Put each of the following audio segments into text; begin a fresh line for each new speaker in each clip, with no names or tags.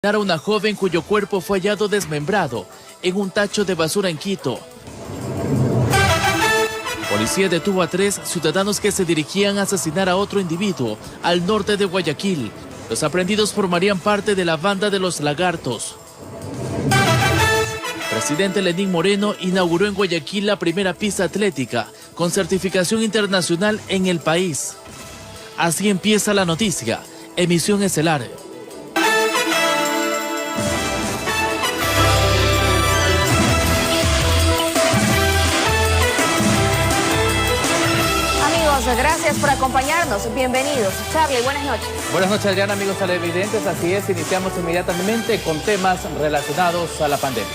A una joven cuyo cuerpo fue hallado desmembrado en un tacho de basura en Quito. Policía detuvo a 3 ciudadanos que se dirigían a asesinar a otro individuo al norte de Guayaquil. Los aprehendidos formarían parte de la banda de los Lagartos. Presidente Lenín Moreno inauguró en Guayaquil la primera pista atlética con certificación internacional en el país. Así empieza la noticia. Emisión estelar.
Gracias por acompañarnos. Bienvenidos. Charlie, buenas noches.
Buenas noches, Adriana, amigos televidentes. Así es, iniciamos inmediatamente con temas relacionados a la pandemia.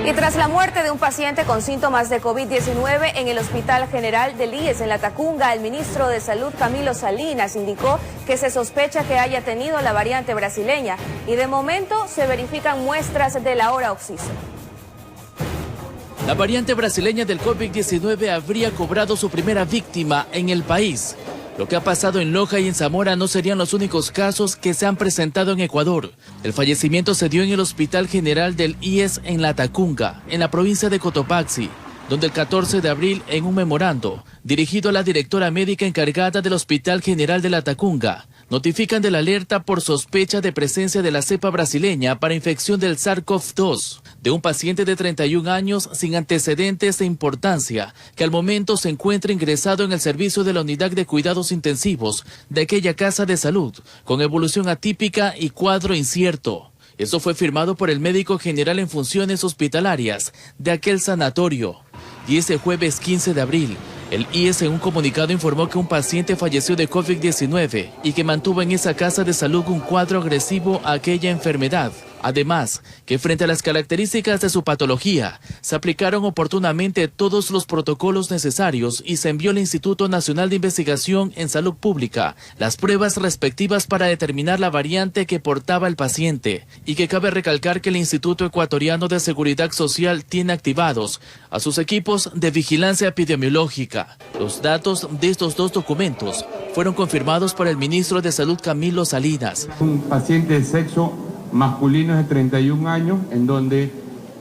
Y tras la muerte de un paciente con síntomas de COVID-19 en el Hospital General del IES en La Tacunga, el ministro de Salud, Camilo Salinas, indicó que se sospecha que haya tenido la variante brasileña y de momento se verifican muestras de la hora oxígeno.
La variante brasileña del COVID-19 habría cobrado su primera víctima en el país. Lo que ha pasado en Loja y en Zamora no serían los únicos casos que se han presentado en Ecuador. El fallecimiento se dio en el Hospital General del IES en La Tacunga, en la provincia de Cotopaxi, donde el 14 de abril, en un memorando dirigido a la directora médica encargada del Hospital General de La Tacunga, notifican de la alerta por sospecha de presencia de la cepa brasileña para infección del SARS-CoV-2 de un paciente de 31 años sin antecedentes de importancia que al momento se encuentra ingresado en el servicio de la unidad de cuidados intensivos de aquella casa de salud con evolución atípica y cuadro incierto. Eso fue firmado por el médico general en funciones hospitalarias de aquel sanatorio. Y ese jueves 15 de abril, el IES en un comunicado informó que un paciente falleció de COVID-19 y que mantuvo en esa casa de salud un cuadro agresivo a aquella enfermedad. Además, que frente a las características de su patología, se aplicaron oportunamente todos los protocolos necesarios y se envió al Instituto Nacional de Investigación en Salud Pública las pruebas respectivas para determinar la variante que portaba el paciente, y que cabe recalcar que el Instituto Ecuatoriano de Seguridad Social tiene activados a sus equipos de vigilancia epidemiológica. Los datos de estos 2 documentos fueron confirmados por el ministro de Salud, Camilo Salinas.
Un paciente de sexo masculino de 31 años, en donde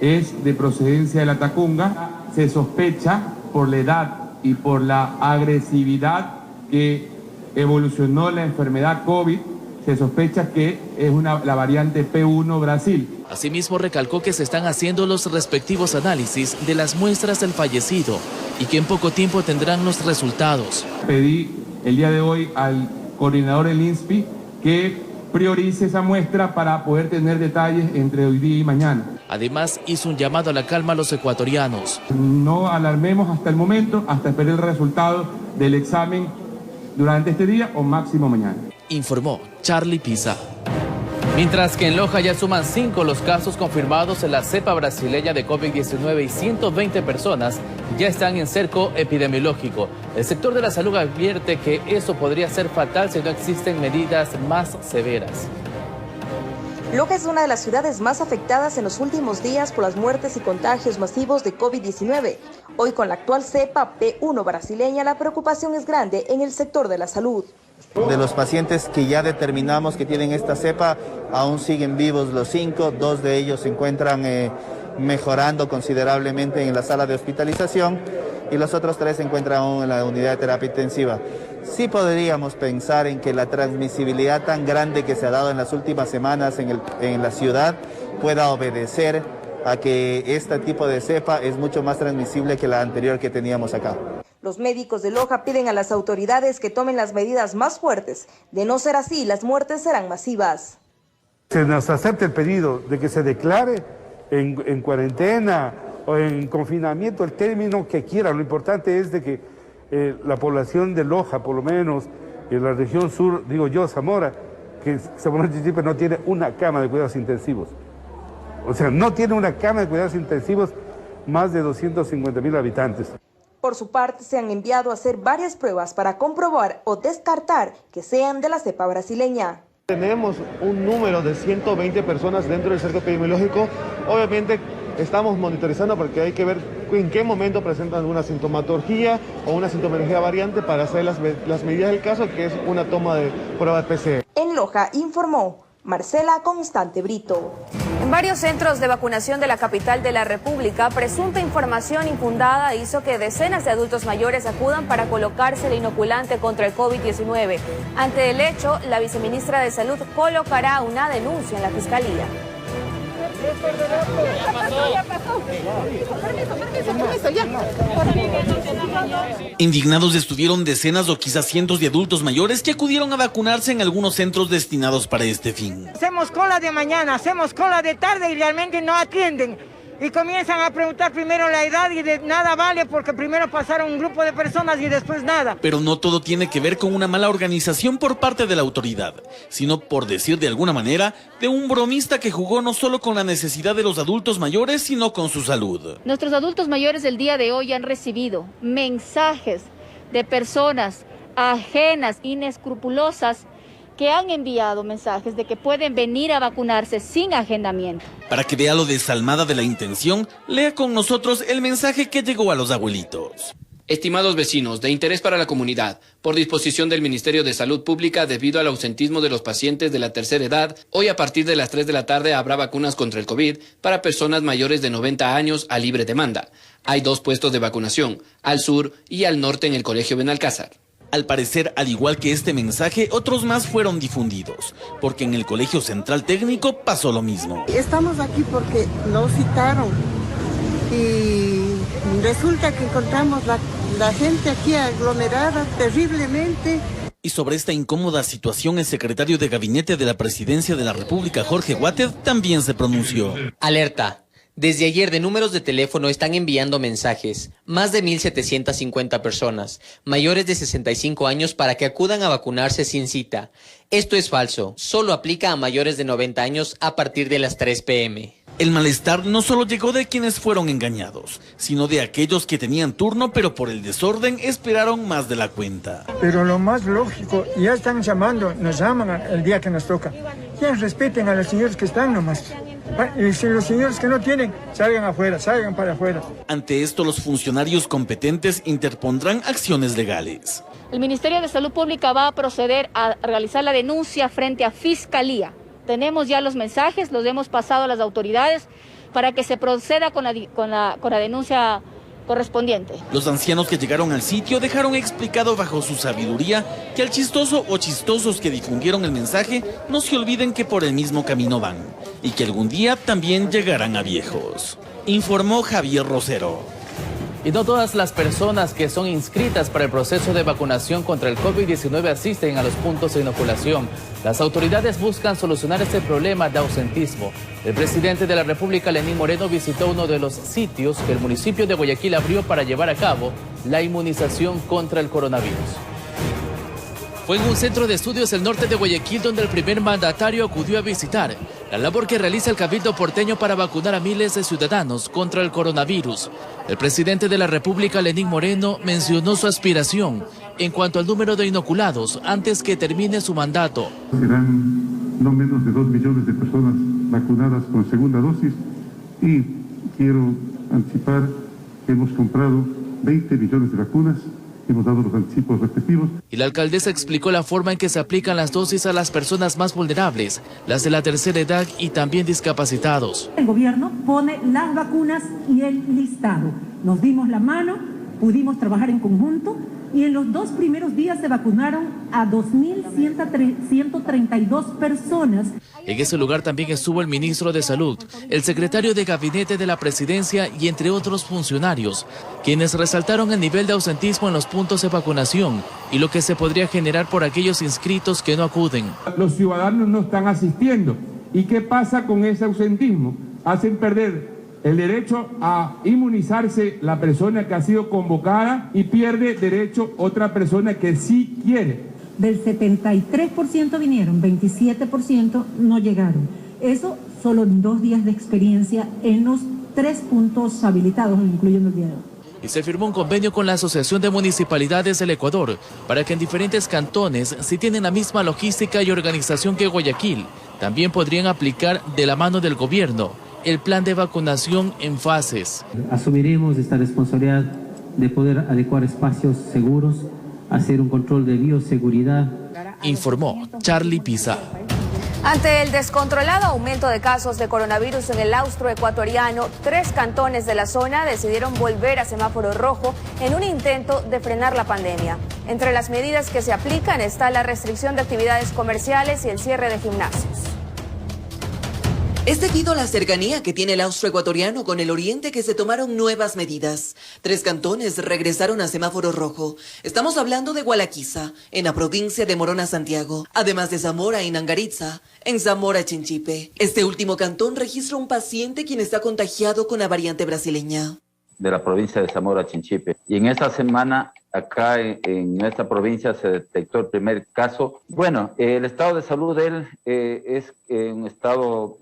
es de procedencia de La Tacunga. Se sospecha por la edad y por la agresividad que evolucionó la enfermedad COVID, se sospecha que es la variante P1 Brasil.
Asimismo, recalcó que se están haciendo los respectivos análisis de las muestras del fallecido y que en poco tiempo tendrán los resultados.
Pedí el día de hoy al coordinador del INSPI que priorice esa muestra para poder tener detalles entre hoy día y mañana.
Además, hizo un llamado a la calma a los ecuatorianos.
No alarmemos hasta el momento, hasta esperar el resultado del examen durante este día o máximo mañana.
Informó Charlie Pisa.
Mientras que en Loja ya suman 5 los casos confirmados en la cepa brasileña de COVID-19 y 120 personas ya están en cerco epidemiológico. El sector de la salud advierte que eso podría ser fatal si no existen medidas más severas.
Loja es una de las ciudades más afectadas en los últimos días por las muertes y contagios masivos de COVID-19. Hoy, con la actual cepa P1 brasileña, la preocupación es grande en el sector de la salud.
De los pacientes que ya determinamos que tienen esta cepa, aún siguen vivos los 5, 2 de ellos se encuentran mejorando considerablemente en la sala de hospitalización y los otros 3 se encuentran aún en la unidad de terapia intensiva. Sí podríamos pensar en que la transmisibilidad tan grande que se ha dado en las últimas semanas en la ciudad pueda obedecer a que este tipo de cepa es mucho más transmisible que la anterior que teníamos acá.
Los médicos de Loja piden a las autoridades que tomen las medidas más fuertes. De no ser así, las muertes serán masivas.
Se nos acepta el pedido de que se declare en cuarentena o en confinamiento, el término que quiera. Lo importante es de que la población de Loja, por lo menos en la región sur, digo yo, Zamora, que Zamora Chichipe no tiene una cama de cuidados intensivos. O sea, no tiene una cama de cuidados intensivos más de 250.000 habitantes.
Por su parte, se han enviado a hacer varias pruebas para comprobar o descartar que sean de la cepa brasileña.
Tenemos un número de 120 personas dentro del cerco epidemiológico. Obviamente estamos monitorizando porque hay que ver en qué momento presentan alguna sintomatología o una sintomatología variante para hacer las medidas del caso, que es una toma de prueba de PCR.
En Loja informó Marcela Constante Brito.
En varios centros de vacunación de la capital de la República, presunta información infundada hizo que decenas de adultos mayores acudan para colocarse el inoculante contra el COVID-19. Ante el hecho, la viceministra de Salud colocará una denuncia en la Fiscalía.
Indignados estuvieron decenas o quizás cientos de adultos mayores que acudieron a vacunarse en algunos centros destinados para este fin.
Hacemos cola de mañana, hacemos cola de tarde y realmente no atienden. Y comienzan a preguntar primero la edad y de nada vale porque primero pasaron un grupo de personas y después nada.
Pero no todo tiene que ver con una mala organización por parte de la autoridad, sino, por decir de alguna manera, de un bromista que jugó no solo con la necesidad de los adultos mayores, sino con su salud.
Nuestros adultos mayores el día de hoy han recibido mensajes de personas ajenas, inescrupulosas, que han enviado mensajes de que pueden venir a vacunarse sin agendamiento.
Para que vea lo desalmada de la intención, lea con nosotros el mensaje que llegó a los abuelitos.
Estimados vecinos, de interés para la comunidad, por disposición del Ministerio de Salud Pública debido al ausentismo de los pacientes de la tercera edad, hoy a partir de las 3 de la tarde habrá vacunas contra el COVID para personas mayores de 90 años a libre demanda. Hay 2 puestos de vacunación, al sur y al norte en el Colegio Benalcázar.
Al parecer, al igual que este mensaje, otros más fueron difundidos, porque en el Colegio Central Técnico pasó lo mismo.
Estamos aquí porque nos citaron y resulta que encontramos la gente aquí aglomerada terriblemente.
Y sobre esta incómoda situación, el secretario de Gabinete de la Presidencia de la República, Jorge Guatez, también se pronunció.
Alerta. Desde ayer de números de teléfono están enviando mensajes, más de 1.750 personas, mayores de 65 años para que acudan a vacunarse sin cita. Esto es falso, solo aplica a mayores de 90 años a partir de las 3 p.m.
El malestar no solo llegó de quienes fueron engañados, sino de aquellos que tenían turno pero por el desorden esperaron más de la cuenta.
Pero lo más lógico, ya están llamando, nos llaman el día que nos toca. Ya respeten a los señores que están nomás. Y si los señores que no tienen, salgan afuera, salgan para afuera.
Ante esto, los funcionarios competentes interpondrán acciones legales.
El Ministerio de Salud Pública va a proceder a realizar la denuncia frente a Fiscalía. Tenemos ya los mensajes, los hemos pasado a las autoridades para que se proceda con la denuncia correspondiente.
Los ancianos que llegaron al sitio dejaron explicado bajo su sabiduría que al chistoso o chistosos que difundieron el mensaje no se olviden que por el mismo camino van y que algún día también llegarán a viejos. Informó Javier Rosero.
Y no todas las personas que son inscritas para el proceso de vacunación contra el COVID-19 asisten a los puntos de inoculación. Las autoridades buscan solucionar este problema de ausentismo. El presidente de la República, Lenín Moreno, visitó uno de los sitios que el municipio de Guayaquil abrió para llevar a cabo la inmunización contra el coronavirus.
Fue en un centro de estudios del norte de Guayaquil donde el primer mandatario acudió a visitar la labor que realiza el Cabildo porteño para vacunar a miles de ciudadanos contra el coronavirus. El presidente de la República, Lenín Moreno, mencionó su aspiración en cuanto al número de inoculados antes que termine su mandato.
Serán no menos de 2 millones de personas vacunadas con segunda dosis y quiero anticipar que hemos comprado 20 millones de vacunas. Hemos dado los anticipos respectivos.
Y la alcaldesa explicó la forma en que se aplican las dosis a las personas más vulnerables, las de la tercera edad y también discapacitados.
El gobierno pone las vacunas y el listado. Nos dimos la mano, pudimos trabajar en conjunto y en los 2 primeros días se vacunaron a 2.132 personas.
En ese lugar también estuvo el ministro de Salud, el secretario de Gabinete de la Presidencia y entre otros funcionarios, quienes resaltaron el nivel de ausentismo en los puntos de vacunación y lo que se podría generar por aquellos inscritos que no acuden.
Los ciudadanos no están asistiendo. ¿Y qué pasa con ese ausentismo? Hacen perder el derecho a inmunizarse la persona que ha sido convocada y pierde derecho otra persona que sí quiere.
Del 73% vinieron, 27% no llegaron. Eso solo en 2 días de experiencia en los 3 puntos habilitados, incluyendo el día de hoy.
Y se firmó un convenio con la Asociación de Municipalidades del Ecuador para que en diferentes cantones, si tienen la misma logística y organización que Guayaquil, también podrían aplicar de la mano del gobierno el plan de vacunación en fases.
Asumiremos esta responsabilidad de poder adecuar espacios seguros, hacer un control de bioseguridad.
Informó Charlie Pisa.
Ante el descontrolado aumento de casos de coronavirus en el austroecuatoriano, 3 cantones de la zona decidieron volver a semáforo rojo en un intento de frenar la pandemia. Entre las medidas que se aplican está la restricción de actividades comerciales y el cierre de gimnasios.
Es debido a la cercanía que tiene el austroecuatoriano con el oriente que se tomaron nuevas medidas. 3 cantones regresaron a semáforo rojo. Estamos hablando de Gualaquiza, en la provincia de Morona, Santiago, además de Zamora y Nangaritza, en Zamora, Chinchipe. Este último cantón registra un paciente quien está contagiado con la variante brasileña.
De la provincia de Zamora, Chinchipe. Y en esta semana, acá en nuestra provincia, se detectó el primer caso. Bueno, el estado de salud de él es un estado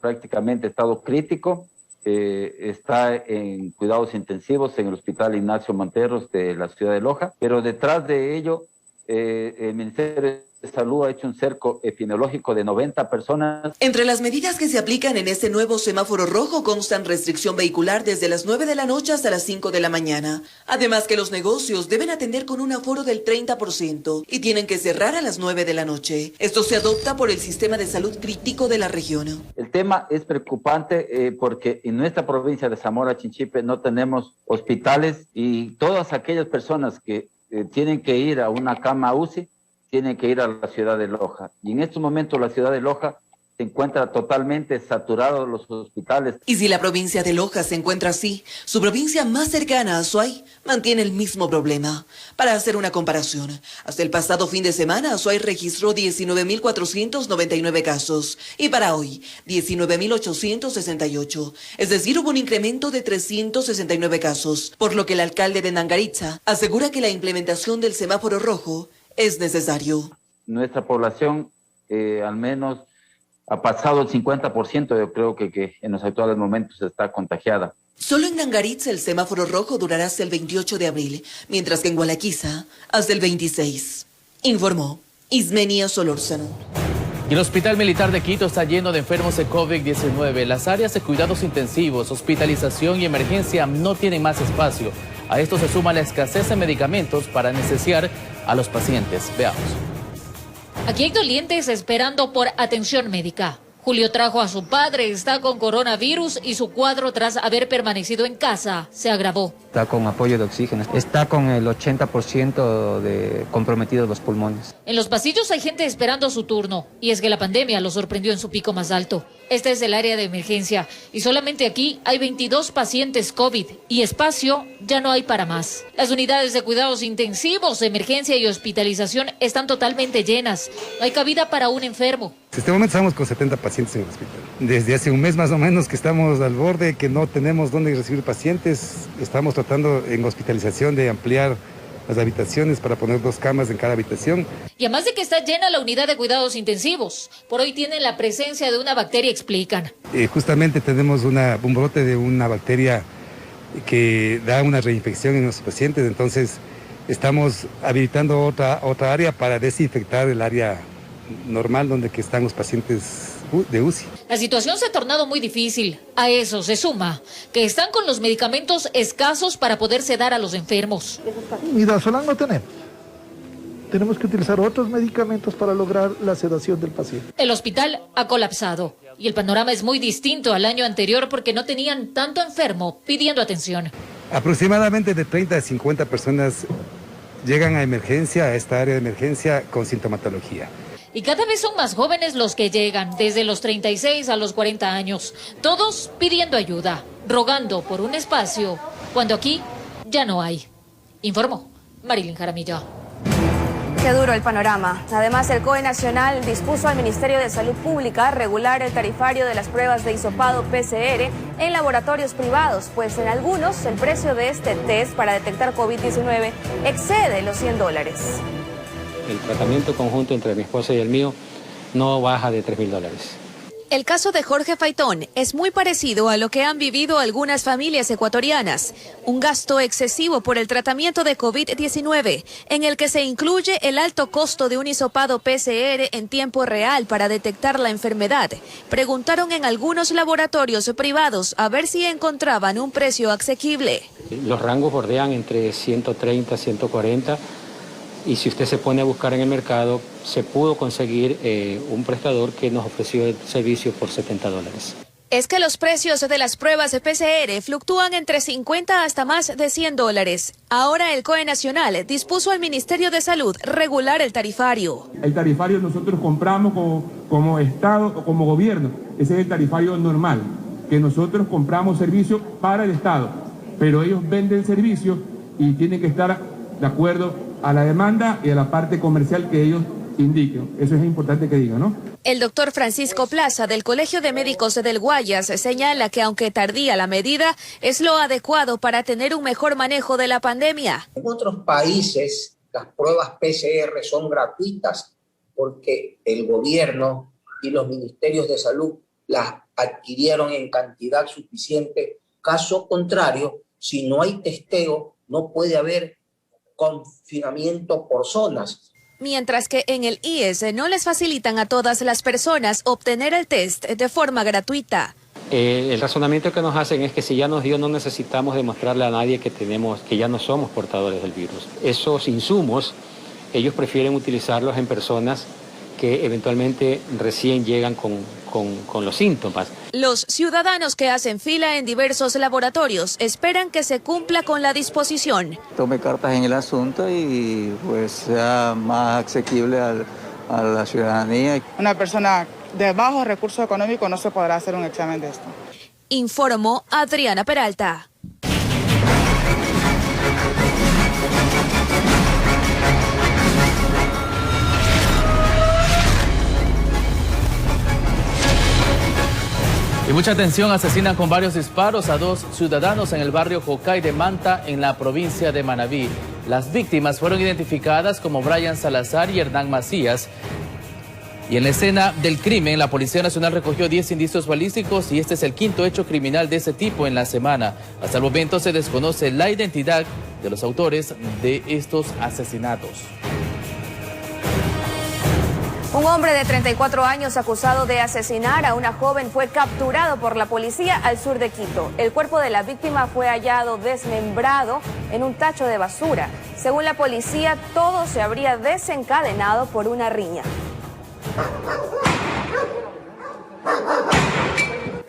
prácticamente estado crítico. Está en cuidados intensivos en el Hospital Ignacio Monteros de la ciudad de Loja. Pero detrás de ello, el Ministerio de Salud ha hecho un cerco epidemiológico de 90 personas.
Entre las medidas que se aplican en este nuevo semáforo rojo constan restricción vehicular desde las 9 de la noche hasta las 5 de la mañana. Además que los negocios deben atender con un aforo del 30% y tienen que cerrar a las 9 de la noche. Esto se adopta por el sistema de salud crítico de la región.
El tema es preocupante porque en nuestra provincia de Zamora, Chinchipe, no tenemos hospitales y todas aquellas personas que tienen que ir a una cama UCI tienen que ir a la ciudad de Loja. Y en estos momentos la ciudad de Loja se encuentra totalmente saturado los hospitales.
Y si la provincia de Loja se encuentra así, su provincia más cercana a Azuay mantiene el mismo problema. Para hacer una comparación, hasta el pasado fin de semana Azuay registró 19.499 casos y para hoy 19.868. Es decir, hubo un incremento de 369 casos, por lo que el alcalde de Nangaritza asegura que la implementación del semáforo rojo es necesario.
Nuestra población al menos ha pasado el 50%, yo creo que en los actuales momentos está contagiada.
Solo en Nangaritza el semáforo rojo durará hasta el 28 de abril, mientras que en Gualaquiza hasta el 26. Informó Ismenia Solórzano.
Y el Hospital Militar de Quito está lleno de enfermos de COVID-19. Las áreas de cuidados intensivos, hospitalización y emergencia no tienen más espacio. A esto se suma la escasez de medicamentos para anestesiar a los pacientes. Veamos.
Aquí hay dolientes esperando por atención médica. Julio trajo a su padre, está con coronavirus y su cuadro tras haber permanecido en casa se agravó.
Está con apoyo de oxígeno, está con el 80% de comprometidos los pulmones.
En los pasillos hay gente esperando su turno y es que la pandemia lo sorprendió en su pico más alto. Este es el área de emergencia y solamente aquí hay 22 pacientes COVID y espacio ya no hay para más. Las unidades de cuidados intensivos, emergencia y hospitalización están totalmente llenas. No hay cabida para un enfermo.
En este momento estamos con 70 pacientes en el hospital. Desde hace un mes más o menos que estamos al borde, que no tenemos dónde recibir pacientes. Estamos tratando en hospitalización de ampliar las habitaciones para poner 2 camas en cada habitación.
Y además de que está llena la unidad de cuidados intensivos, por hoy tienen la presencia de una bacteria, explican.
Justamente tenemos un brote de una bacteria que da una reinfección en nuestros pacientes, entonces estamos habilitando otra área para desinfectar el área normal donde que están los pacientes de UCI.
La situación se ha tornado muy difícil. A eso se suma que están con los medicamentos escasos para poder sedar a los enfermos.
Midazolam no tenemos. Tenemos que utilizar otros medicamentos para lograr la sedación del paciente.
El hospital ha colapsado y el panorama es muy distinto al año anterior porque no tenían tanto enfermo pidiendo atención.
Aproximadamente de 30 a 50 personas llegan a emergencia, a esta área de emergencia con sintomatología.
Y cada vez son más jóvenes los que llegan, desde los 36 a los 40 años, todos pidiendo ayuda, rogando por un espacio, cuando aquí ya no hay. Informó Marilyn Jaramillo.
Qué duro el panorama. Además, el COE Nacional dispuso al Ministerio de Salud Pública regular el tarifario de las pruebas de hisopado PCR en laboratorios privados, pues en algunos el precio de este test para detectar COVID-19 excede los $100.
El tratamiento conjunto entre mi esposa y el mío no baja de $3.000.
El caso de Jorge Faitón es muy parecido a lo que han vivido algunas familias ecuatorianas. Un gasto excesivo por el tratamiento de COVID-19, en el que se incluye el alto costo de un hisopado PCR en tiempo real para detectar la enfermedad. Preguntaron en algunos laboratorios privados a ver si encontraban un precio asequible.
Los rangos bordean entre 130 y 140. Y si usted se pone a buscar en el mercado, se pudo conseguir un prestador que nos ofreció el servicio por $70.
Es que los precios de las pruebas de PCR fluctúan entre 50 hasta más de $100. Ahora el COE Nacional dispuso al Ministerio de Salud regular el tarifario.
El tarifario nosotros compramos como Estado o como gobierno. Ese es el tarifario normal, que nosotros compramos servicios para el Estado, pero ellos venden servicios y tienen que estar de acuerdo a la demanda y a la parte comercial que ellos indiquen. Eso es importante que digan, ¿no?
El doctor Francisco Plaza del Colegio de Médicos del Guayas señala que aunque tardía la medida, es lo adecuado para tener un mejor manejo de la pandemia.
En otros países las pruebas PCR son gratuitas porque el gobierno y los ministerios de salud las adquirieron en cantidad suficiente. Caso contrario, si no hay testeo, no puede haber confinamiento por zonas.
Mientras que en el IES no les facilitan a todas las personas obtener el test de forma gratuita.
El razonamiento que nos hacen es que si ya nos dio, no necesitamos demostrarle a nadie que ya no somos portadores del virus. Esos insumos, ellos prefieren utilizarlos en personas que eventualmente recién llegan con los síntomas.
Los ciudadanos que hacen fila en diversos laboratorios esperan que se cumpla con la disposición.
Tome cartas en el asunto y pues sea más asequible a la ciudadanía.
Una persona de bajo recurso económico no se podrá hacer un examen de esto.
Informó Adriana Peralta.
Y mucha atención, asesinan con varios disparos a 2 ciudadanos en el barrio Jocay de Manta, en la provincia de Manabí. Las víctimas fueron identificadas como Brian Salazar y Hernán Macías. Y en la escena del crimen, la Policía Nacional recogió 10 indicios balísticos y este es el 5º hecho criminal de ese tipo en la semana. Hasta el momento se desconoce la identidad de los autores de estos asesinatos.
Un hombre de 34 años acusado de asesinar a una joven fue capturado por la policía al sur de Quito. El cuerpo de la víctima fue hallado desmembrado en un tacho de basura. Según la policía, todo se habría desencadenado por una riña.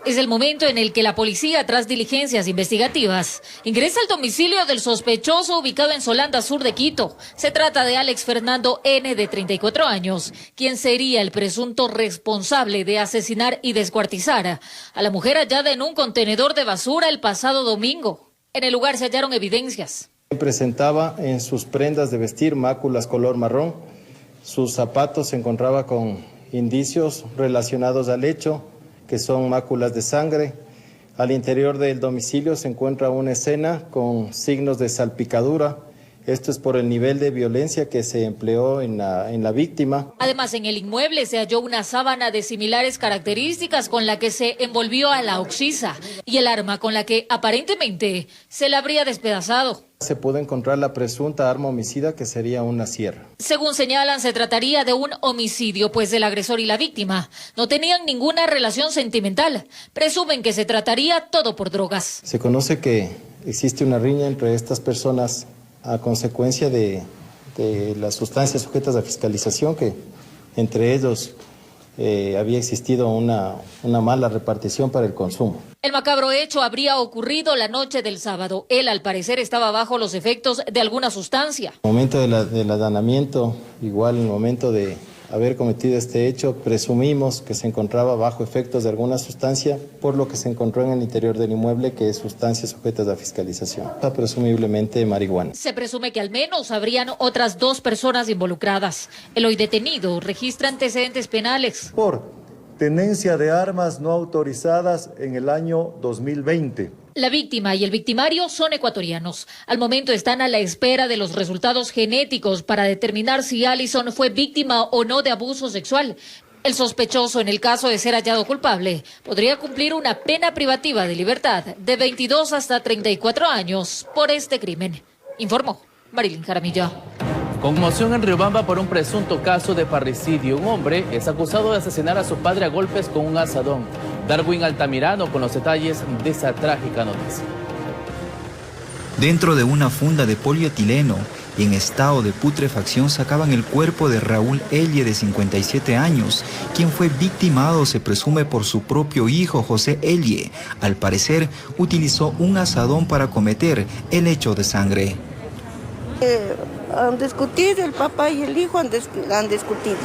Es el momento en el que la policía, tras diligencias investigativas, ingresa al domicilio del sospechoso ubicado en Solanda, sur de Quito. Se trata de Alex Fernando N., de 34 años, quien sería el presunto responsable de asesinar y descuartizar a la mujer hallada en un contenedor de basura el pasado domingo. En el lugar se hallaron evidencias.
Presentaba en sus prendas de vestir máculas color marrón. Sus zapatos se encontraba con indicios relacionados al hecho, que son máculas de sangre. Al interior del domicilio se encuentra una escena con signos de salpicadura. Esto es por el nivel de violencia que se empleó en la víctima.
Además, en el inmueble se halló una sábana de similares características con la que se envolvió a la oxisa y el arma con la que aparentemente se la habría despedazado.
Se pudo encontrar la presunta arma homicida, que sería una sierra.
Según señalan, se trataría de un homicidio, pues el agresor y la víctima no tenían ninguna relación sentimental. Presumen que se trataría todo por drogas.
Se conoce que existe una riña entre estas personas a consecuencia de las sustancias sujetas a fiscalización, que entre ellos había existido una mala repartición para el consumo.
El macabro hecho habría ocurrido la noche del sábado. Él, al parecer, estaba bajo los efectos de alguna sustancia.
En el momento del allanamiento, igual en el momento de haber cometido este hecho, presumimos que se encontraba bajo efectos de alguna sustancia, por lo que se encontró en el interior del inmueble, que es sustancias sujetas a fiscalización, presumiblemente marihuana.
Se presume que al menos habrían otras 2 personas involucradas. El hoy detenido registra antecedentes penales
por tenencia de armas no autorizadas en el año 2020.
La víctima y el victimario son ecuatorianos. Al momento están a la espera de los resultados genéticos para determinar si Alison fue víctima o no de abuso sexual. El sospechoso, en el caso de ser hallado culpable, podría cumplir una pena privativa de libertad de 22 hasta 34 años por este crimen, informó Marilyn Jaramillo.
Conmoción en Riobamba por un presunto caso de parricidio. Un hombre es acusado de asesinar a su padre a golpes con un asadón. Darwin Altamirano con los detalles de esa trágica noticia.
Dentro de una funda de polietileno y en estado de putrefacción sacaban el cuerpo de Raúl Ellie, de 57 años, quien fue victimado, se presume, por su propio hijo, José Ellie. Al parecer, utilizó un asadón para cometer el hecho de sangre.
Han discutido, el papá y el hijo han discutido.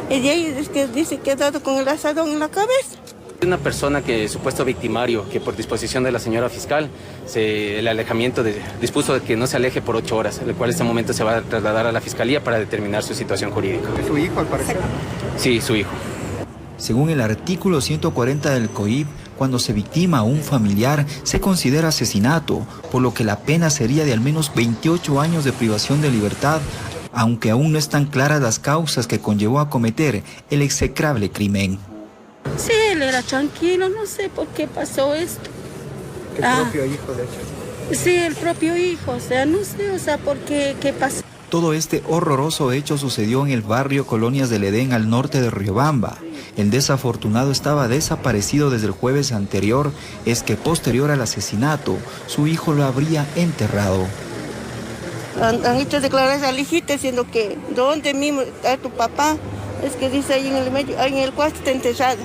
Y de ahí es que dice que ha dado con el asadón en la cabeza.
Una persona que supuesto victimario, que por disposición de la señora fiscal, el alejamiento dispuso de que no se aleje por 8 horas, el cual en este momento se va a trasladar a la fiscalía para determinar su situación jurídica.
¿Es su hijo, al parecer?
Sí, su hijo.
Según el artículo 140 del COIP, cuando se victima a un familiar, se considera asesinato, por lo que la pena sería de al menos 28 años de privación de libertad, aunque aún no están claras las causas que conllevó a cometer el execrable crimen.
Sí, él era tranquilo, no sé por qué pasó esto. ¿El propio hijo, de hecho? Sí, el propio hijo, no sé, por qué pasó.
Todo este horroroso hecho sucedió en el barrio Colonias del Edén, al norte de Riobamba. El desafortunado estaba desaparecido desde el jueves anterior, es que posterior al asesinato, su hijo lo habría enterrado.
Han hecho declaraciones al hijito diciendo que ¿dónde mismo está tu papá? Es que dice ahí en el medio, ahí en el cuarto está enterrado.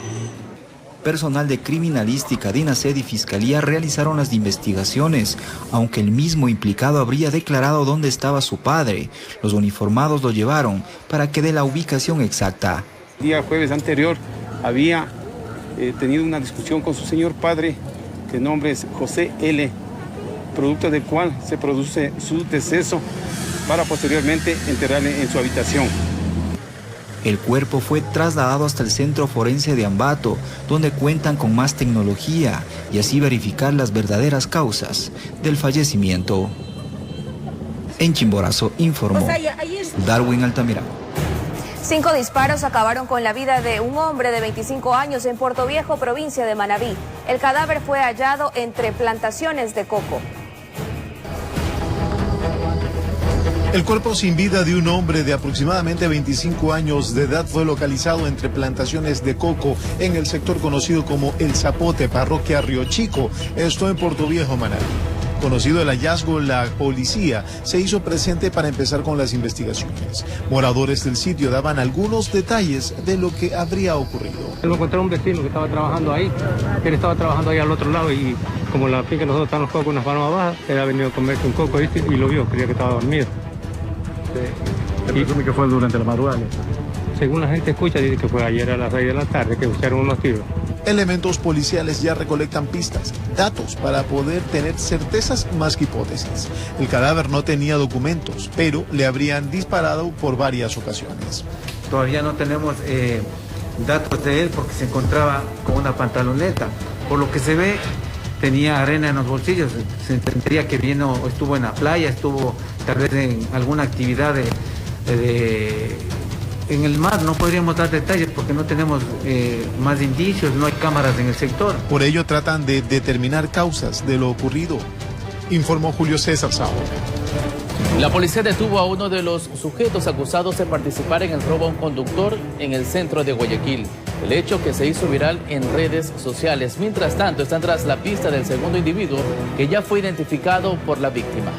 Personal de criminalística, DINASED y Fiscalía realizaron las investigaciones, aunque el mismo implicado habría declarado dónde estaba su padre. Los uniformados lo llevaron para que dé la ubicación exacta.
El día jueves anterior había tenido una discusión con su señor padre, que el nombre es José L., producto del cual se produce su deceso para posteriormente enterrarle en su habitación.
El cuerpo fue trasladado hasta el Centro Forense de Ambato, donde cuentan con más tecnología y así verificar las verdaderas causas del fallecimiento. En Chimborazo informó Darwin Altamirano.
5 disparos acabaron con la vida de un hombre de 25 años en Puerto Viejo, provincia de Manabí. El cadáver fue hallado entre plantaciones de coco.
El cuerpo sin vida de un hombre de aproximadamente 25 años de edad fue localizado entre plantaciones de coco en el sector conocido como El Zapote, parroquia Río Chico, esto en Puerto Viejo, Manabí. Conocido el hallazgo, la policía se hizo presente para empezar con las investigaciones. Moradores del sitio daban algunos detalles de lo que habría ocurrido.
Lo encontré un vecino que estaba trabajando ahí, él estaba trabajando ahí al otro lado y como la finca nosotros están los cocos unas palmas bajas, él ha venido a comerse un coco y lo vio, creía que estaba dormido.
¿Se presume que fue durante la madrugada?
Según la gente escucha, dice que fue ayer a las 6 de la tarde que usaron unos tiros.
Elementos policiales ya recolectan pistas, datos para poder tener certezas más que hipótesis. El cadáver no tenía documentos, pero le habrían disparado por varias ocasiones.
Todavía no tenemos datos de él porque se encontraba con una pantaloneta. Por lo que se ve, tenía arena en los bolsillos. Se entendería que estuvo en la playa, estuvo tal vez en alguna actividad en el mar. No podríamos dar detalles porque no tenemos más indicios, no hay cámaras en el sector.
Por ello tratan de determinar causas de lo ocurrido, informó Julio César Sao.
La policía detuvo a uno de los sujetos acusados de participar en el robo a un conductor en el centro de Guayaquil. El hecho que se hizo viral en redes sociales. Mientras tanto, están tras la pista del segundo individuo que ya fue identificado por la víctima.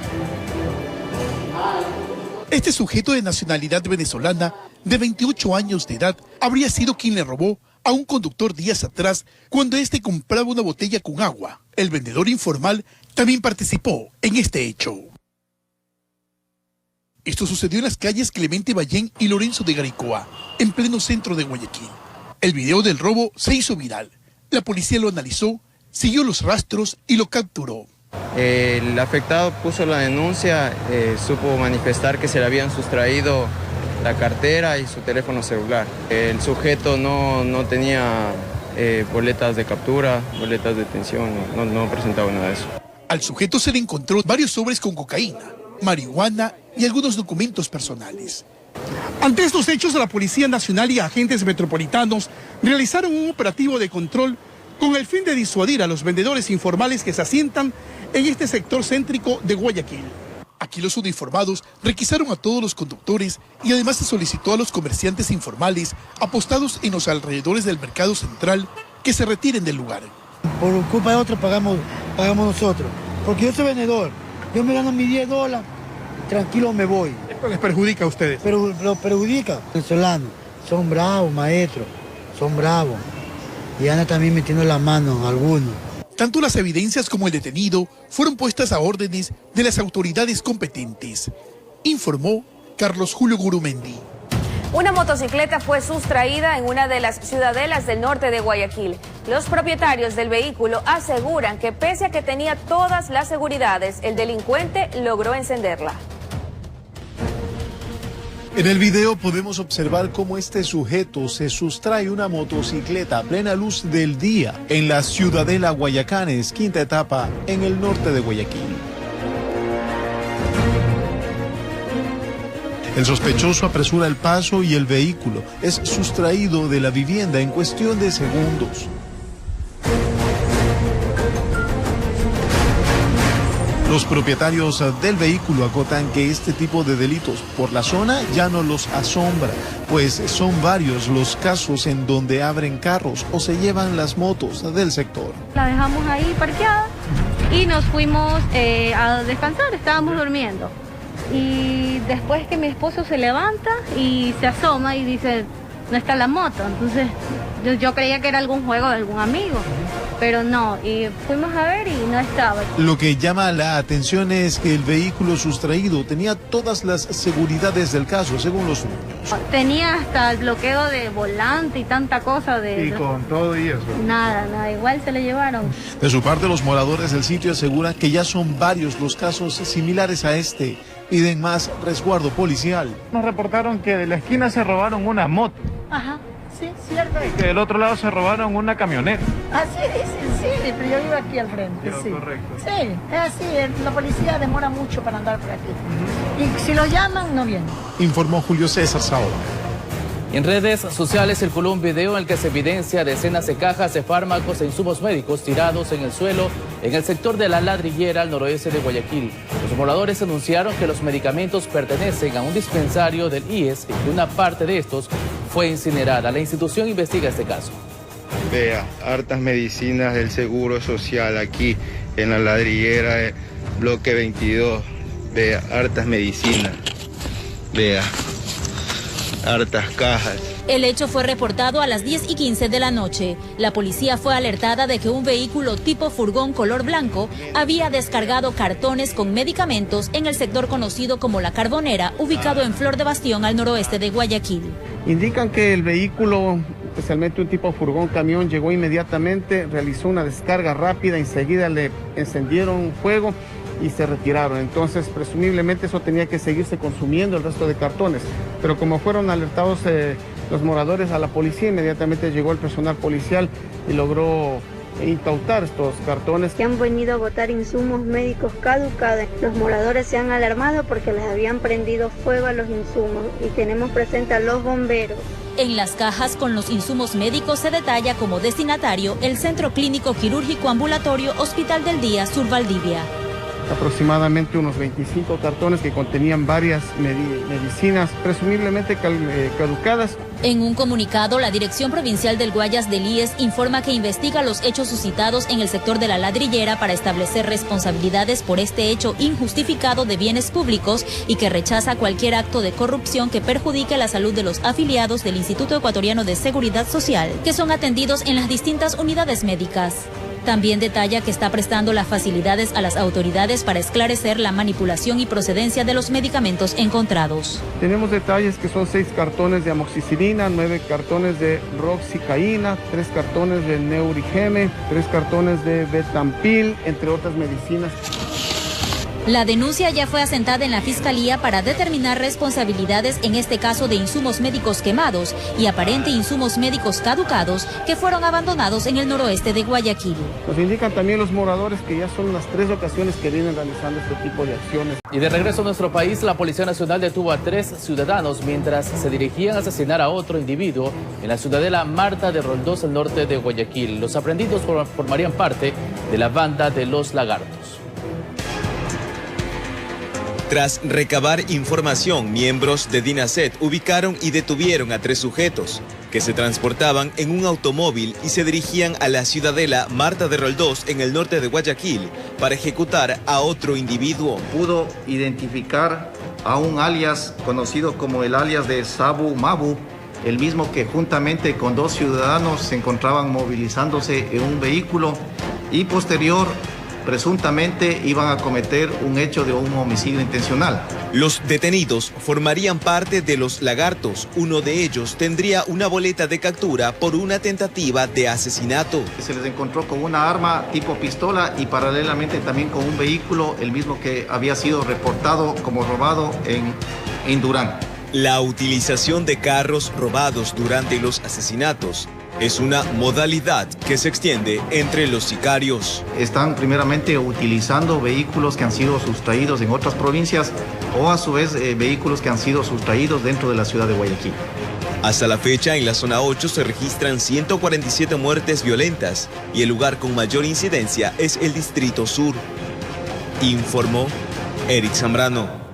Este sujeto de nacionalidad venezolana, de 28 años de edad, habría sido quien le robó a un conductor días atrás cuando éste compraba una botella con agua. El vendedor informal también participó en este hecho. Esto sucedió en las calles Clemente Ballén y Lorenzo de Garicoa, en pleno centro de Guayaquil. El video del robo se hizo viral. La policía lo analizó, siguió los rastros y lo capturó.
El afectado puso la denuncia, supo manifestar que se le habían sustraído la cartera y su teléfono celular. El sujeto no tenía boletas de captura, boletas de detención, no presentaba nada de eso.
Al sujeto se le encontró varios sobres con cocaína, marihuana y algunos documentos personales. Ante estos hechos, la Policía Nacional y agentes metropolitanos realizaron un operativo de control con el fin de disuadir a los vendedores informales que se asientan en este sector céntrico de Guayaquil. Aquí los uniformados requisaron a todos los conductos y además se solicitó a los comerciantes informales apostados en los alrededores del mercado central que se retiren del lugar.
Por culpa de otros pagamos nosotros, porque yo soy vendedor, yo me gano mis $10, tranquilo me voy.
¿Esto les perjudica a ustedes?
Pero lo perjudica. Los venezolanos son bravos, maestros, son bravos. Y andan también metiendo la mano a algunos.
Tanto las evidencias como el detenido fueron puestas a órdenes de las autoridades competentes, informó Carlos Julio Gurumendi.
Una motocicleta fue sustraída en una de las ciudadelas del norte de Guayaquil. Los propietarios del vehículo aseguran que pese a que tenía todas las seguridades, el delincuente logró encenderla.
En el video podemos observar cómo este sujeto se sustrae una motocicleta a plena luz del día en la ciudadela Guayacanes, quinta etapa, en el norte de Guayaquil. El sospechoso apresura el paso y el vehículo es sustraído de la vivienda en cuestión de segundos. Los propietarios del vehículo acotan que este tipo de delitos por la zona ya no los asombra, pues son varios los casos en donde abren carros o se llevan las motos del sector.
La dejamos ahí parqueada y nos fuimos a descansar, estábamos durmiendo. Y después que mi esposo se levanta y se asoma y dice, no está la moto. Entonces yo creía que era algún juego de algún amigo. Pero no, y fuimos a ver y no estaba.
Lo que llama la atención es que el vehículo sustraído tenía todas las seguridades del caso, según los dueños.
Tenía hasta el bloqueo de volante y tanta cosa de...
Y con todo y eso.
Nada, igual se lo llevaron.
De su parte, los moradores del sitio aseguran que ya son varios los casos similares a este. Piden más resguardo policial.
Nos reportaron que de la esquina se robaron una moto.
Ajá. Sí, cierto.
Y que del otro lado se robaron una camioneta.
Así dicen, sí, pero yo vivo aquí al frente, sí.
Correcto.
Sí, es así, la policía demora mucho para andar por aquí. Y si lo llaman, no vienen.
Informó Julio César Saola.
En redes sociales circuló un video en el que se evidencia decenas de cajas de fármacos e insumos médicos tirados en el suelo en el sector de La Ladrillera al noroeste de Guayaquil. Los moradores anunciaron que los medicamentos pertenecen a un dispensario del IES y que una parte de estos fue incinerada. La institución investiga este caso.
Vea, hartas medicinas del Seguro Social aquí en La Ladrillera, bloque 22. Vea, hartas medicinas. Vea, hartas cajas.
El hecho fue reportado a las 10:15 de la noche. La policía fue alertada de que un vehículo tipo furgón color blanco había descargado cartones con medicamentos en el sector conocido como La Carbonera, ubicado en Flor de Bastión, al noroeste de Guayaquil.
Indican que el vehículo, especialmente un tipo furgón camión, llegó inmediatamente, realizó una descarga rápida, enseguida le encendieron fuego y se retiraron. Entonces, presumiblemente eso tenía que seguirse consumiendo el resto de cartones. Pero como fueron alertados los moradores a la policía, inmediatamente llegó el personal policial y logró incautar estos cartones.
Que han venido a botar insumos médicos caducados. Los moradores se han alarmado porque les habían prendido fuego a los insumos y tenemos presente a los bomberos.
En las cajas con los insumos médicos se detalla como destinatario el Centro Clínico Quirúrgico Ambulatorio Hospital del Día Sur Valdivia.
Aproximadamente unos 25 cartones que contenían varias medicinas presumiblemente caducadas.
En un comunicado, la Dirección Provincial del Guayas del IES informa que investiga los hechos suscitados en el sector de La Ladrillera para establecer responsabilidades por este hecho injustificado de bienes públicos y que rechaza cualquier acto de corrupción que perjudique la salud de los afiliados del Instituto Ecuatoriano de Seguridad Social, que son atendidos en las distintas unidades médicas. También detalla que está prestando las facilidades a las autoridades para esclarecer la manipulación y procedencia de los medicamentos encontrados.
Tenemos detalles que son 6 cartones de amoxicilina, 9 cartones de roxicaína, 3 cartones de neurigeme, 3 cartones de betampil, entre otras medicinas.
La denuncia ya fue asentada en la Fiscalía para determinar responsabilidades en este caso de insumos médicos quemados y aparente insumos médicos caducados que fueron abandonados en el noroeste de Guayaquil.
Nos indican también los moradores que ya son las 3 ocasiones que vienen realizando este tipo de acciones.
Y de regreso a nuestro país, la Policía Nacional detuvo a 3 ciudadanos mientras se dirigían a asesinar a otro individuo en la ciudadela Marta de Roldós, al norte de Guayaquil. Los aprendidos formarían parte de la banda de los Lagartos.
Tras recabar información, miembros de DINASET ubicaron y detuvieron a 3 sujetos que se transportaban en un automóvil y se dirigían a la ciudadela Marta de Roldós en el norte de Guayaquil para ejecutar a otro individuo.
Pudo identificar a un alias conocido como el alias de Sabu Mabu, el mismo que juntamente con 2 ciudadanos se encontraban movilizándose en un vehículo y posterior presuntamente iban a cometer un hecho de un homicidio intencional.
Los detenidos formarían parte de los Lagartos. Uno de ellos tendría una boleta de captura por una tentativa de asesinato.
Se les encontró con una arma tipo pistola y paralelamente también con un vehículo, el mismo que había sido reportado como robado en Durán.
La utilización de carros robados durante los asesinatos es una modalidad que se extiende entre los sicarios.
Están primeramente utilizando vehículos que han sido sustraídos en otras provincias o a su vez vehículos que han sido sustraídos dentro de la ciudad de Guayaquil.
Hasta la fecha, en la zona 8 se registran 147 muertes violentas y el lugar con mayor incidencia es el Distrito Sur. Informó Eric Zambrano.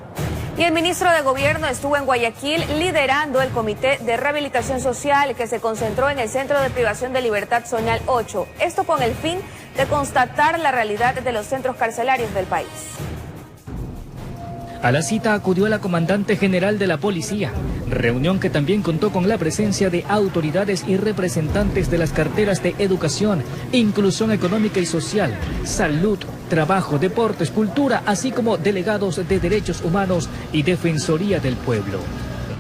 Y el ministro de Gobierno estuvo en Guayaquil liderando el Comité de Rehabilitación Social que se concentró en el Centro de Privación de Libertad Zonal 8. Esto con el fin de constatar la realidad de los centros carcelarios del país.
A la cita acudió la comandante general de la policía, reunión que también contó con la presencia de autoridades y representantes de las carteras de educación, inclusión económica y social, salud, trabajo, deportes, cultura, así como delegados de derechos humanos y defensoría del pueblo.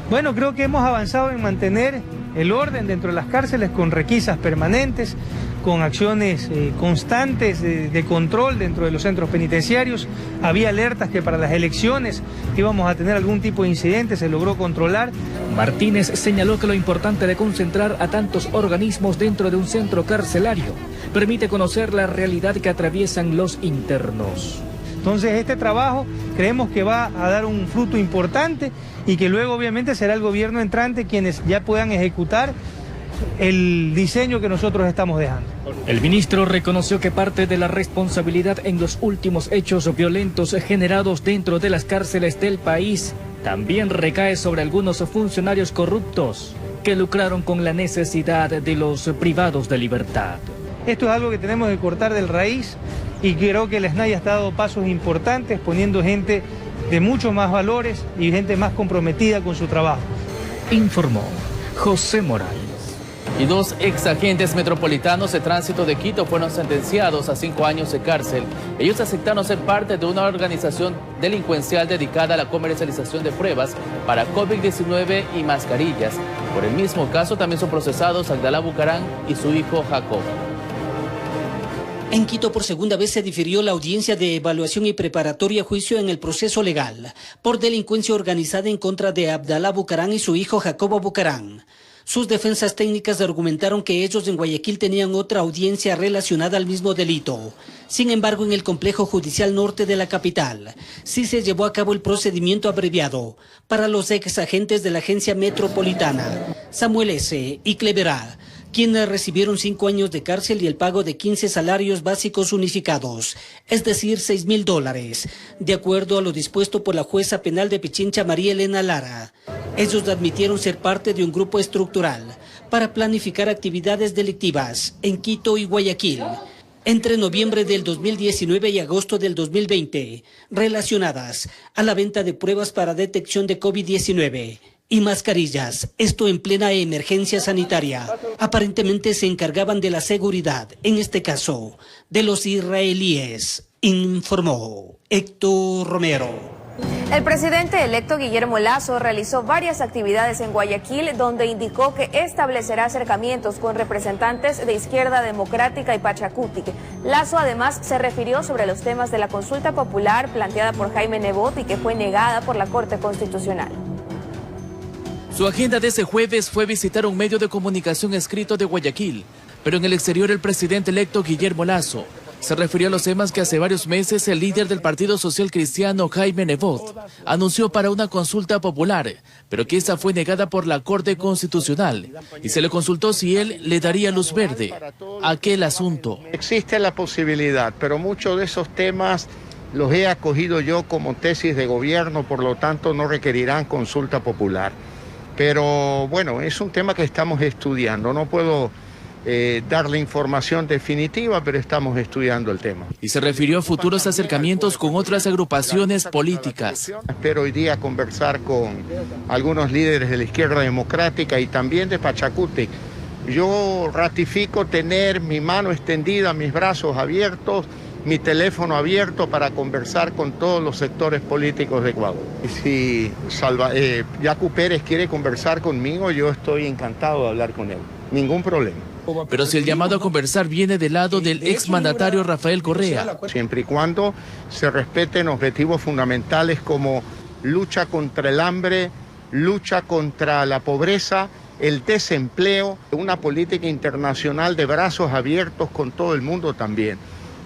Bueno, creo que hemos avanzado en mantener el orden dentro de las cárceles con requisas permanentes, con acciones constantes de control dentro de los centros penitenciarios. Había alertas que para las elecciones íbamos a tener algún tipo de incidente, se logró controlar.
Martínez señaló que lo importante de concentrar a tantos organismos dentro de un centro carcelario permite conocer la realidad que atraviesan los internos.
Entonces este trabajo creemos que va a dar un fruto importante y que luego obviamente será el gobierno entrante quienes ya puedan ejecutar el diseño que nosotros estamos dejando.
El ministro reconoció que parte de la responsabilidad en los últimos hechos violentos generados dentro de las cárceles del país también recae sobre algunos funcionarios corruptos que lucraron con la necesidad de los privados de libertad.
Esto es algo que tenemos que cortar del raíz y creo que el SNAI ha dado pasos importantes poniendo gente de muchos más valores y gente más comprometida con su trabajo.
Informó José Morales.
Y 2 exagentes metropolitanos de tránsito de Quito fueron sentenciados a 5 años de cárcel. Ellos aceptaron ser parte de una organización delincuencial dedicada a la comercialización de pruebas para COVID-19 y mascarillas. Por el mismo caso también son procesados Abdalá Bucarán y su hijo Jacob.
En Quito por segunda vez se difirió la audiencia de evaluación y preparatoria a juicio en el proceso legal por delincuencia organizada en contra de Abdalá Bucarán y su hijo Jacobo Bucarán. Sus defensas técnicas argumentaron que ellos en Guayaquil tenían otra audiencia relacionada al mismo delito. Sin embargo, en el complejo judicial norte de la capital, sí se llevó a cabo el procedimiento abreviado para los ex agentes de la agencia metropolitana, Samuel S. y Cleverá, quienes recibieron 5 años de cárcel y el pago de 15 salarios básicos unificados, es decir, $6.000, de acuerdo a lo dispuesto por la jueza penal de Pichincha, María Elena Lara. Ellos admitieron ser parte de un grupo estructural para planificar actividades delictivas en Quito y Guayaquil entre noviembre del 2019 y agosto del 2020, relacionadas a la venta de pruebas para detección de COVID-19 y mascarillas, esto en plena emergencia sanitaria. Aparentemente se encargaban de la seguridad, en este caso, de los israelíes, informó Héctor Romero.
El presidente electo Guillermo Lasso realizó varias actividades en Guayaquil, donde indicó que establecerá acercamientos con representantes de Izquierda Democrática y Pachacutic. Lasso además se refirió sobre los temas de la consulta popular planteada por Jaime Nebot y que fue negada por la Corte Constitucional.
Su agenda de ese jueves fue visitar un medio de comunicación escrito de Guayaquil, pero en el exterior el presidente electo Guillermo Lasso se refirió a los temas que hace varios meses el líder del Partido Social Cristiano, Jaime Nebot, anunció para una consulta popular, pero que esta fue negada por la Corte Constitucional y se le consultó si él le daría luz verde a aquel asunto.
Existe la posibilidad, pero muchos de esos temas los he acogido yo como tesis de gobierno, por lo tanto no requerirán consulta popular. Pero bueno, es un tema que estamos estudiando, no puedo darle información definitiva, pero estamos estudiando el tema.
Y se refirió a futuros acercamientos con otras agrupaciones políticas.
Espero hoy día conversar con algunos líderes de la Izquierda Democrática y también de Pachacutic. Yo ratifico tener mi mano extendida, mis brazos abiertos, mi teléfono abierto para conversar con todos los sectores políticos de Ecuador. Y si Yacu Pérez quiere conversar conmigo, yo estoy encantado de hablar con él. Ningún problema.
Pero si el llamado a conversar viene del lado del exmandatario Rafael Correa.
Siempre y cuando se respeten objetivos fundamentales como lucha contra el hambre, lucha contra la pobreza, el desempleo, una política internacional de brazos abiertos con todo el mundo también.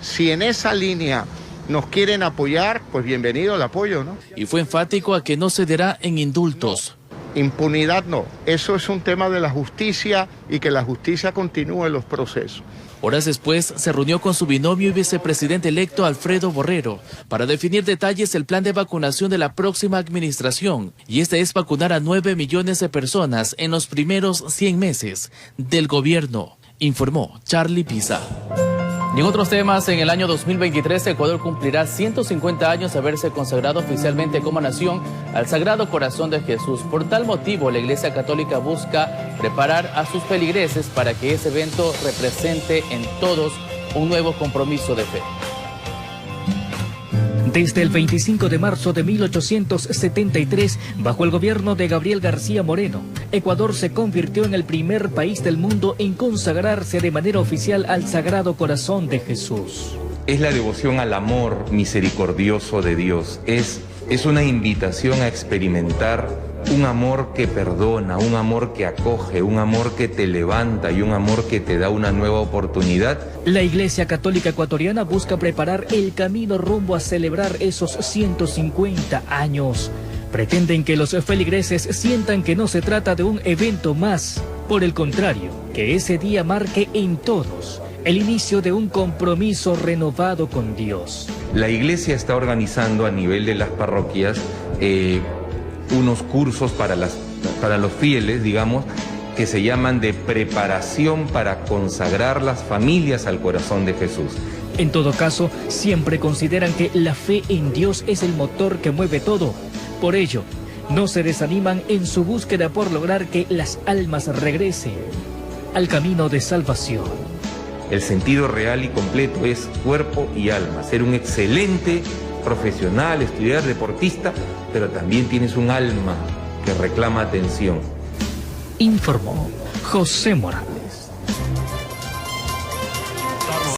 Si en esa línea nos quieren apoyar, pues bienvenido el apoyo, ¿no?
Y fue enfático a que no cederá en indultos.
Impunidad no, eso es un tema de la justicia y que la justicia continúe los procesos.
Horas después se reunió con su binomio y vicepresidente electo Alfredo Borrero para definir detalles del plan de vacunación de la próxima administración, y este es vacunar a 9 millones de personas en los primeros 100 meses del gobierno, informó Charlie Pisa. Y en otros temas, en el año 2023 Ecuador cumplirá 150 años de haberse consagrado oficialmente como nación al Sagrado Corazón de Jesús. Por tal motivo, la Iglesia Católica busca preparar a sus feligreses para que ese evento represente en todos un nuevo compromiso de fe.
Desde el 25 de marzo de 1873, bajo el gobierno de Gabriel García Moreno, Ecuador se convirtió en el primer país del mundo en consagrarse de manera oficial al Sagrado Corazón de Jesús.
Es la devoción al amor misericordioso de Dios, es una invitación a experimentar un amor que perdona, un amor que acoge, un amor que te levanta y un amor que te da una nueva oportunidad.
La Iglesia Católica Ecuatoriana busca preparar el camino rumbo a celebrar esos 150 años. Pretenden que los feligreses sientan que no se trata de un evento más, por el contrario, que ese día marque en todos el inicio de un compromiso renovado con Dios.
La Iglesia está organizando a nivel de las parroquias unos cursos para los fieles, digamos, que se llaman de preparación para consagrar las familias al corazón de Jesús.
En todo caso, siempre consideran que la fe en Dios es el motor que mueve todo. Por ello, no se desaniman en su búsqueda por lograr que las almas regresen al camino de salvación.
El sentido real y completo es cuerpo y alma, ser un excelente profesional, estudiar, deportista, pero también tienes un alma que reclama atención.
Informó José Morales.